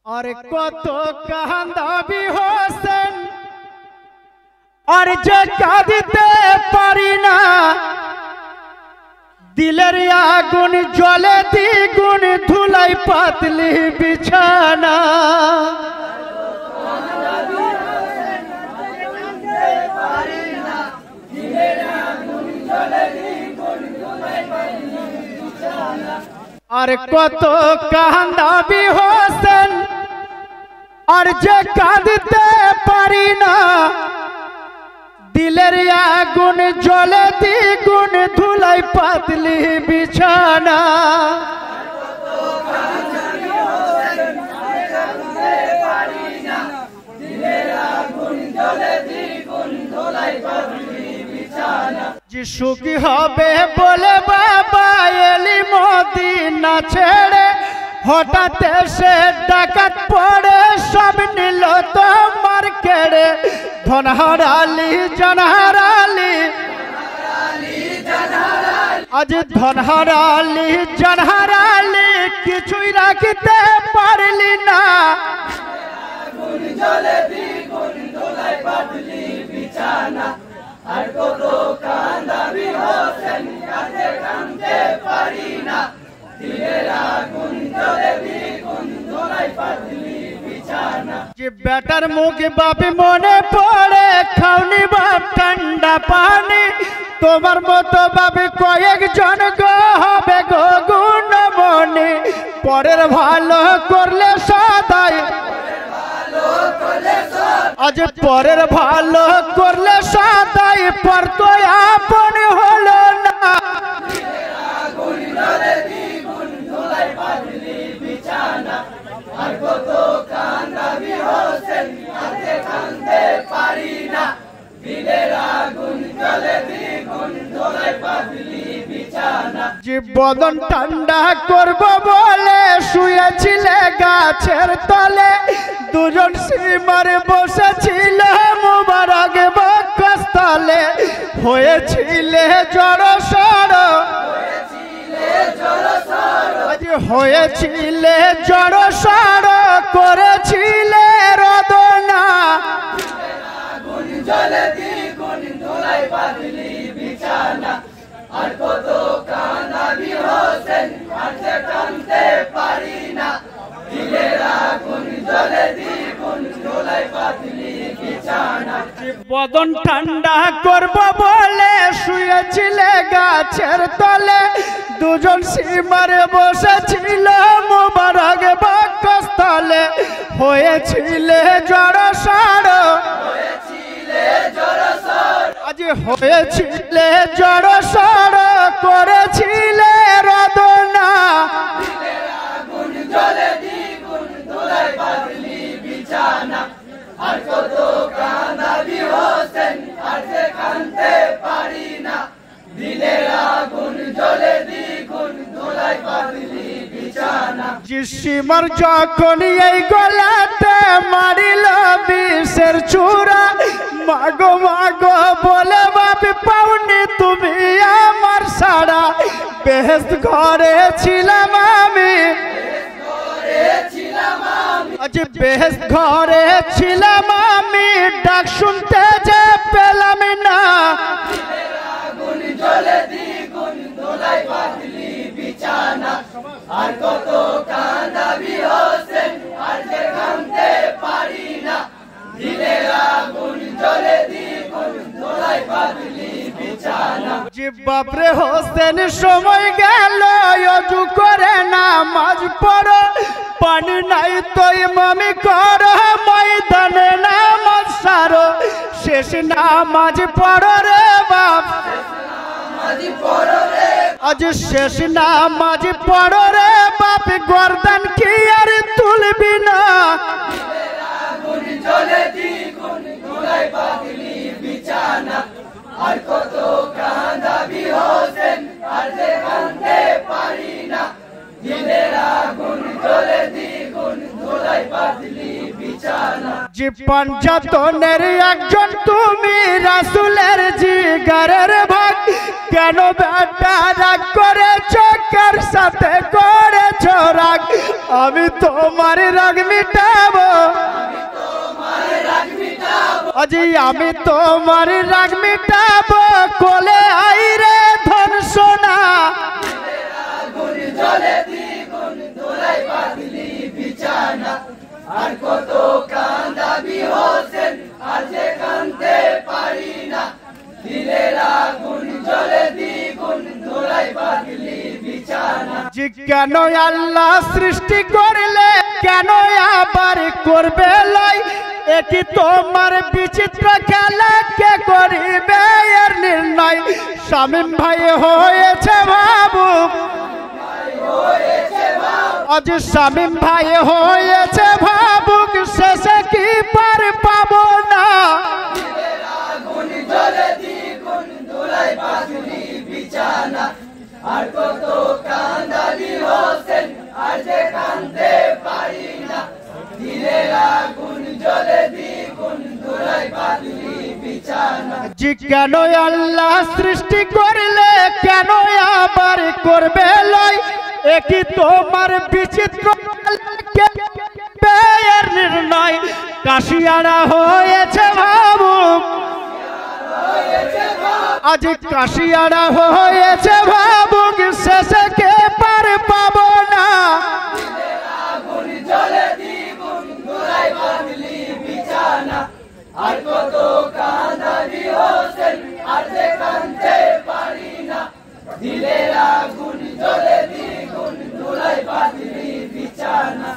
और कत कांदाबी होसेन और जे काঁদিতে পারি না दिलेर आगुन जले द्विगुण धुलाई पातली बिछाना और कत कांदाबी होसेन और जे काঁদিতে পারি না दिलेर आगुन जले द्विगुण धुलाई पातली बिछाना जी सुखी हबे बोले बाबा एली मदीना छेड़े हठाৎ से डाकात पड़े सब नील तोमार केड़े धनहाराली जनहाराली आज धनहाराली जनहाराली किछुई राखते पारली ना बेटार मुख बापी मने पड़े खाओनी बाप ठंडा पानी तोमार मतो बापी कयेक जन गो हबे गो गुणमणि परेर भालो करले सदाई आज परेर भालो करले सदाई पर तो आपन हलो ना जी बदन ठंडा करब बोले शुएछिले गाछेर तले दुजन सीमार बसेछिल मुबारक बक्षस्थले हयेछिले जड़सड़ आज हयेछिले जड़सड़ करेछिले रदना बदन ठंडा करब बोले शुएछिले गाछेर तले दुजन सीमार बसेछिल मुबारक बक्षस्थले हयेछिले जड़सड़ आज हयेछिले जड़सड़ करेछिले रदना सीमार जखन एई गलाते मारिल विषेर छुरा मागो मागो बोले बापी पाउनी तुमी आमार सारा बेहेश्त घरे छिलाम आमी आज बेहेश्त घरे छिलाम आमी डाक शुनते जे पेलाम ना बापरे होसेन समय गेल अजू करे नामाज पढ़ो पानी नाई तोई मम्मी करो मैदाने नामाज सारो शेष नामाज पढ़ो रे बाप आज शेष नामाज पढ़ो रे बाप गर्दन की यार तुलबी ना जी बापरे জীবন যতনের একজন তুমি রাসূলের জিগারের ভাগ কেন বেটা রাগ করেছ কার সাথে করেছ রাগ আমি তোমার রাগ মিটাবো আজি আমি তোমার রাগ মিটাবো কোলে আইরে ধন সোনা জলে দ্বিগুণ দোলাই পাতলি বিছানা আর কত কান্দাবি হোসেন আর যে কাঁদতে পারি না দিলের আগুন জলে দ্বিগুণ দোলাই পাতলি বিছানা জি কেন আল্লাহ সৃষ্টি করলে কেন আবার করবে লাই এটি তোমার বিচিত্র খেলা কে করিবে এর নির্ণয় শামীম ভাই হয়েছে ভাবুক আজ শামীম ভাই হয়েছে ভাবুক শেষে কি পার পাবো না আর কত কান্দাবি হোসেন আর যে কাঁদতে পারি না দিলের আগুন জ্বলে দ্বিগুণ ধুলাই পাতলি বিছানা জি কেন আল্লাহ সৃষ্টি করলে কেন আবার করবে লয় একই তোমার বিচিত্র নির্ণয় কাশিয়ারা হয়েছে ভাবুক আজ কাশিয়ারা হয়েছে ভাবুক শেষে কে পার পাবো না আর কত কাঁদাবি হোসেন আর যে কাঁদতে পারি না দিলের আগুন জ্বলে দ্বিগুণ ধুলাই পাতলি বিছানা।